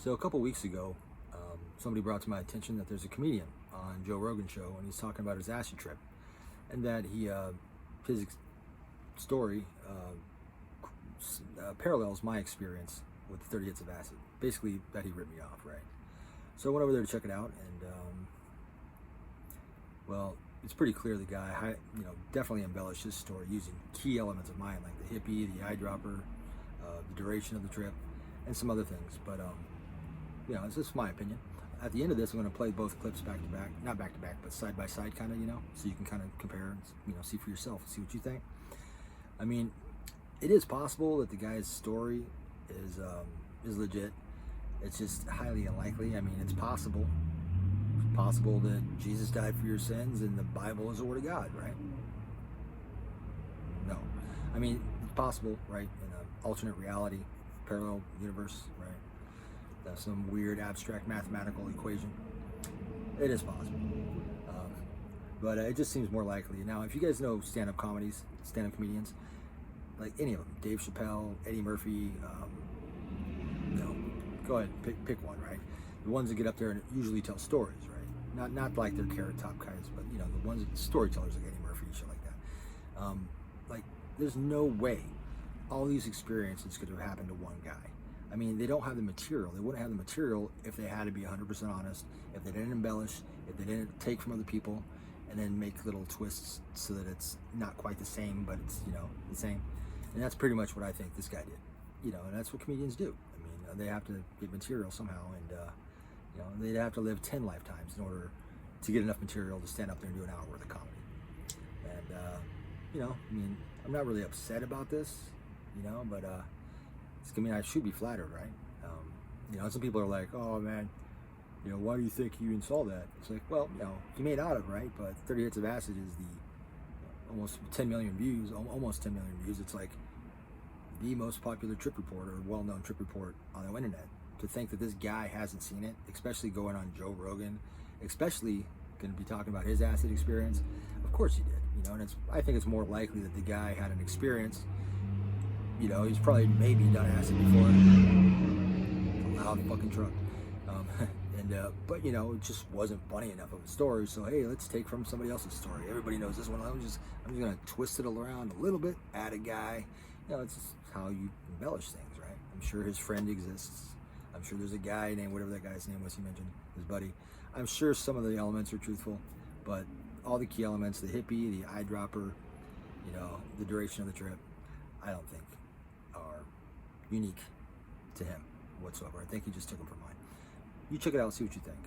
So a couple weeks ago, somebody brought to my attention that there's a comedian on Joe Rogan show, and he's talking about his acid trip, and that his story parallels my experience with 30 hits of acid. Basically, that he ripped me off, right? So I went over there to check it out, and well, it's pretty clear the guy, definitely embellished his story using key elements of mine, like the hippie, the eyedropper, the duration of the trip, and some other things. But it's just my opinion. At the end of this, I'm going to play both clips back to back, not back to back, but side by side, kind of, so you can kind of compare and see for yourself, see what you think. I mean, it is possible that the guy's story is legit. It's just highly unlikely. I mean, it's possible. It's possible that Jesus died for your sins and the Bible is the Word of God, right? No. I mean, it's possible, right? In an alternate reality, parallel universe, right? That's some weird abstract mathematical equation. It is possible. But it just seems more likely. Now, if you guys know stand-up comedians, like any of them, Dave Chappelle, Eddie Murphy, go ahead, pick one, right? The ones that get up there and usually tell stories, right? Not like they're Carrot Top guys, but the ones that storytellers like Eddie Murphy and shit like that. There's no way all these experiences could have happened to one guy. I mean, they don't have the material. They wouldn't have the material if they had to be 100% honest, if they didn't embellish, if they didn't take from other people, and then make little twists so that it's not quite the same, but it's the same. And that's pretty much what I think this guy did. And that's what comedians do. I mean, they have to get material somehow, and they'd have to live 10 lifetimes in order to get enough material to stand up there and do an hour worth of comedy. And I mean, I'm not really upset about this, but I should be flattered, right? Some people are like, oh man, why do you think you even saw that? It's like, well, he made out of it, right? But 30 hits of acid is the almost 10 million views, almost 10 million views. It's like the most popular trip report or well-known trip report on the internet. To think that this guy hasn't seen it, especially going on Joe Rogan, especially going to be talking about his acid experience, of course he did, and I think it's more likely that the guy had an experience. He's probably maybe done acid before. It's a loud fucking truck. But it just wasn't funny enough of a story. So hey, let's take from somebody else's story. Everybody knows this one. I'm just gonna twist it around a little bit, add a guy. It's just how you embellish things, right? I'm sure his friend exists. I'm sure there's a guy named whatever that guy's name was he mentioned, his buddy. I'm sure some of the elements are truthful, but all the key elements, the hippie, the eyedropper, the duration of the trip, I don't think are unique to him whatsoever. I think he just took them from mine. You check it out and see what you think.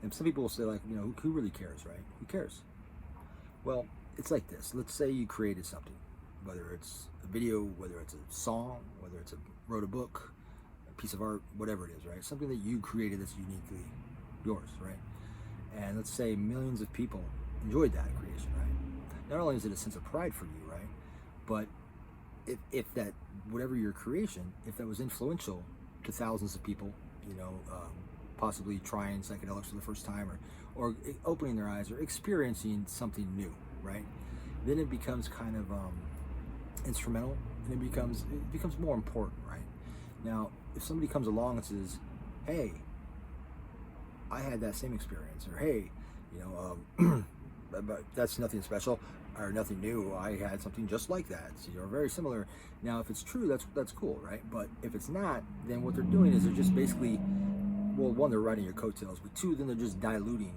And some people will say, like, who really cares, right? Who cares? Well, it's like this. Let's say you created something, whether it's a video, whether it's a song, whether it's wrote a book, a piece of art, whatever it is, right? Something that you created that's uniquely yours, right? And let's say millions of people enjoyed that creation, right? Not only is it a sense of pride for you, right? But if that, whatever your creation, if that was influential to thousands of people, possibly trying psychedelics for the first time or opening their eyes or experiencing something new, right? Then it becomes kind of instrumental, and it becomes more important, right? Now, if somebody comes along and says, hey, I had that same experience, or hey, but that's nothing special or nothing new. I had something just like that. So you're very similar. Now, if it's true, that's cool, right? But if it's not, then what they're doing is they're just basically, well, one, they're riding your coattails, but two, then they're just diluting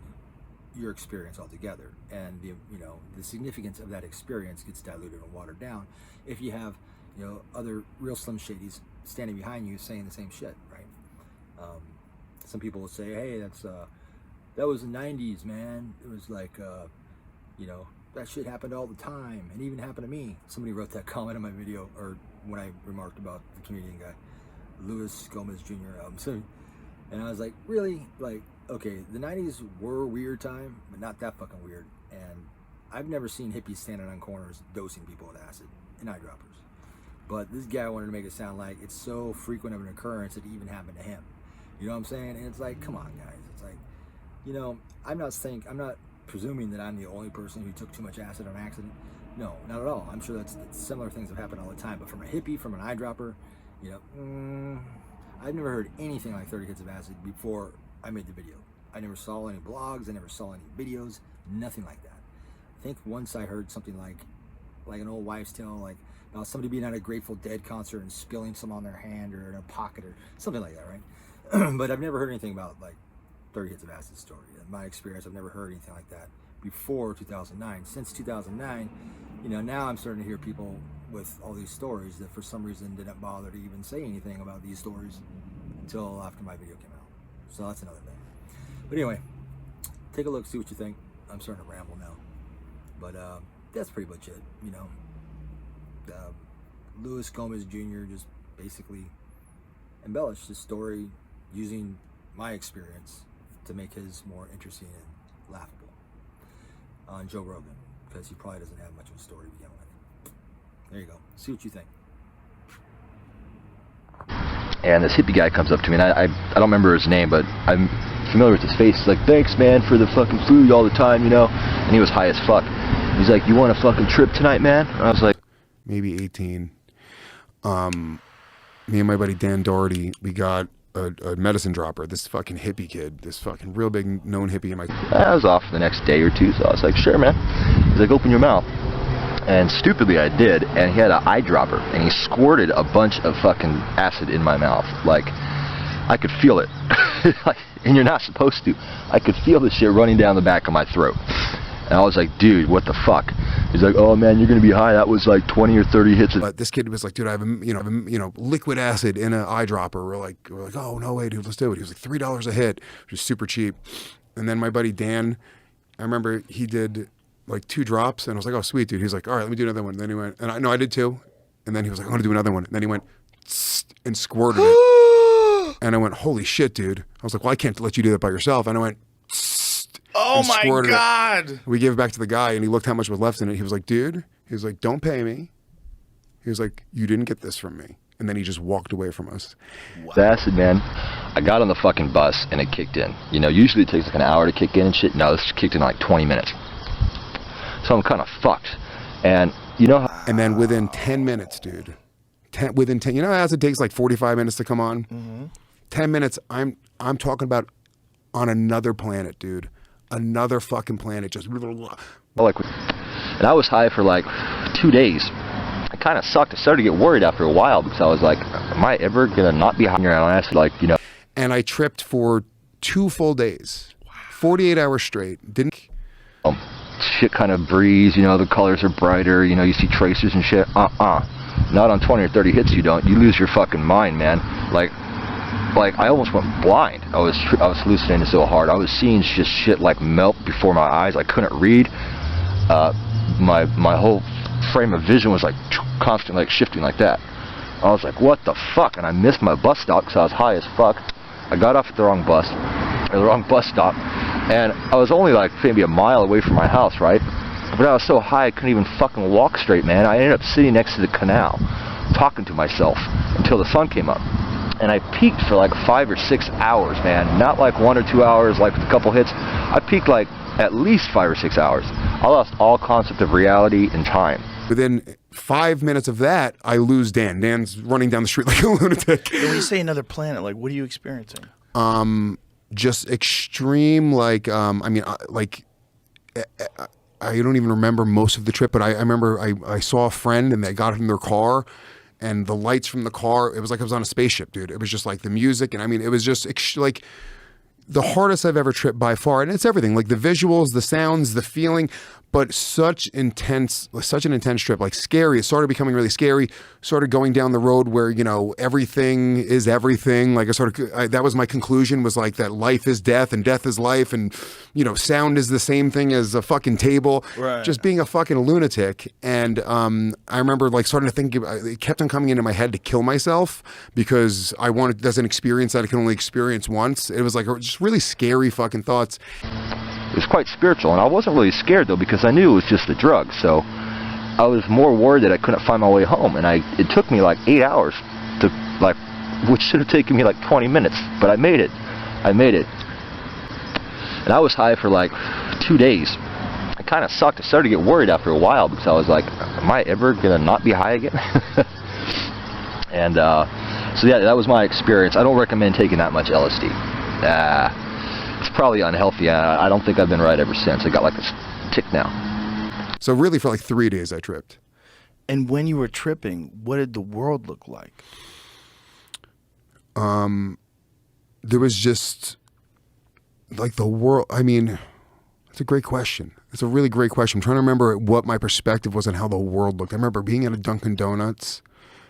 your experience altogether, and the significance of that experience gets diluted and watered down if you have other real Slim Shadys standing behind you saying the same shit, right? Some people will say, hey, that was the 90s, man. It was like that shit happened all the time, and even happened to me. Somebody wrote that comment in my video, or when I remarked about the comedian guy, Luis Gomez Jr. And I was like, really? Like, okay, the 90s were a weird time, but not that fucking weird. And I've never seen hippies standing on corners dosing people with acid and eyedroppers. But this guy wanted to make it sound like it's so frequent of an occurrence that it even happened to him. You know what I'm saying? And it's like, come on, guys. It's like, I'm not presuming that I'm the only person who took too much acid on accident. No, not at all. I'm sure that's similar things have happened all the time. But from a hippie, from an eyedropper, I I've never heard anything like 30 hits of acid before I made the video. I never saw any blogs, I never saw any videos, nothing like that. I think once I heard something like an old wives' tale, like about somebody being at a Grateful Dead concert and spilling some on their hand or in a pocket or something like that, right? But I've never heard anything about like 30 hits of acid story. In my experience, I've never heard anything like that before 2009. Since 2009, you know, now I'm starting to hear people with all these stories that for some reason didn't bother to even say anything about these stories until after my video came out. So that's another thing. But anyway, take a look, see what you think. I'm starting to ramble now. But that's pretty much it, you know. Luis Gomez Jr. just basically embellished his story using my experience to make his more interesting and laughable on Joe Rogan, because he probably doesn't have much of a story to begin with. There you go. See what you think. And this hippie guy comes up to me, and I don't remember his name, but I'm familiar with his face. He's like, thanks, man, for the fucking food all the time, you know? And he was high as fuck. He's like, you want a fucking trip tonight, man? And I was like, maybe 18. Me and my buddy Dan Doherty, we got a medicine dropper, this fucking hippie kid, this fucking real big known hippie in my... I was off the next day or two, so I was like, sure, man. He's like, open your mouth. And stupidly I did, and he had an eyedropper, and he squirted a bunch of fucking acid in my mouth. Like, I could feel it. And you're not supposed to. I could feel the shit running down the back of my throat. And I was like, dude, what the fuck? He's like, oh man, you're gonna be high. That was like 20 or 30 hits. But this kid was like, dude, I have liquid acid in an eyedropper. We're like, oh no way, dude, let's do it. He was like $3 a hit, which is super cheap. And then my buddy Dan, I remember he did like 2 drops, and I was like, oh sweet, dude. He was like, all right, let me do another one. And then he went, and I did too. And then he was like, I'm gonna do another one. And then he went and squirted it. And I went, holy shit, dude. I was like, well, I can't let you do that by yourself. And I went, oh my God. We gave it back to the guy, and he looked how much was left in it. He was like, dude, he was like, don't pay me. He was like, you didn't get this from me. And then he just walked away from us. Wow. The acid, man. I got on the fucking bus, and it kicked in. You know, usually it takes like an hour to kick in and shit. No, this kicked in like 20 minutes. So I'm kind of fucked. And you know how... And then within 10 minutes, dude, within 10, you know how acid takes like 45 minutes to come on? Mm-hmm. 10 minutes, I'm talking about on another planet, dude. Another fucking planet, just like, and I was high for like 2 days. It kind of sucked. I started to get worried after a while because I was like, am I ever gonna not be high on acid? Like, you know. And I tripped for 2 full days, 48 hours straight. Didn't. Shit kind of breeze. You know, the colors are brighter. You know, you see tracers and shit. Not on 20 or 30 hits. You don't. You lose your fucking mind, man. Like I almost went blind. I was hallucinating so hard. I was seeing just shit like melt before my eyes. I couldn't read. My whole frame of vision was like constantly like shifting like that. I was like, what the fuck? And I missed my bus stop because I was high as fuck. I got off at the wrong bus stop, and I was only like maybe a mile away from my house, right? But I was so high I couldn't even fucking walk straight, man. I ended up sitting next to the canal, talking to myself until the sun came up. And I peaked for like 5 or 6 hours, man. Not like 1 or 2 hours, like with a couple hits. I peaked like at least 5 or 6 hours. I lost all concept of reality and time. Within 5 minutes of that, I lose Dan. Dan's running down the street like a lunatic. When you say another planet, like, what are you experiencing? Just extreme, like, I don't even remember most of the trip, but I remember I saw a friend and they got in their car, and the lights from the car, it was like I was on a spaceship, dude. It was just like the music, and I mean, it was just like the hardest I've ever tripped by far. And it's everything, like the visuals, the sounds, the feeling, but such an intense trip, like scary. It started becoming really scary, started going down the road where, you know, everything is everything. Like that was my conclusion, was like that life is death and death is life. And, you know, sound is the same thing as a fucking table, right. Just being a fucking lunatic. And I remember like starting to think, it kept on coming into my head to kill myself because I wanted, that's an experience that I can only experience once. It was like just really scary fucking thoughts. It was quite spiritual, and I wasn't really scared though because I knew it was just the drug. So I was more worried that I couldn't find my way home, and it took me like 8 hours to which should have taken me like 20 minutes, but I made it. And I was high for like 2 days. It kind of sucked. I started to get worried after a while because I was like, am I ever gonna not be high again? And So yeah, that was my experience. I don't recommend taking that much LSD. It's probably unhealthy. I don't think I've been right ever since. I got like a tick now. So really for like 3 days I tripped. And when you were tripping, what did the world look like? There was just like the world. I mean, it's a great question. It's a really great question. I'm trying to remember what my perspective was on how the world looked. I remember being at a Dunkin' Donuts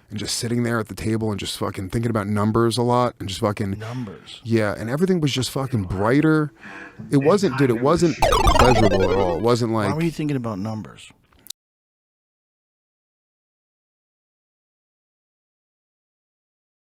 and just sitting there at the table and just fucking thinking about numbers a lot and just fucking Numbers. Yeah, and everything was just fucking brighter. It wasn't, dude. It wasn't pleasurable at all. It wasn't like. Why were you thinking about numbers?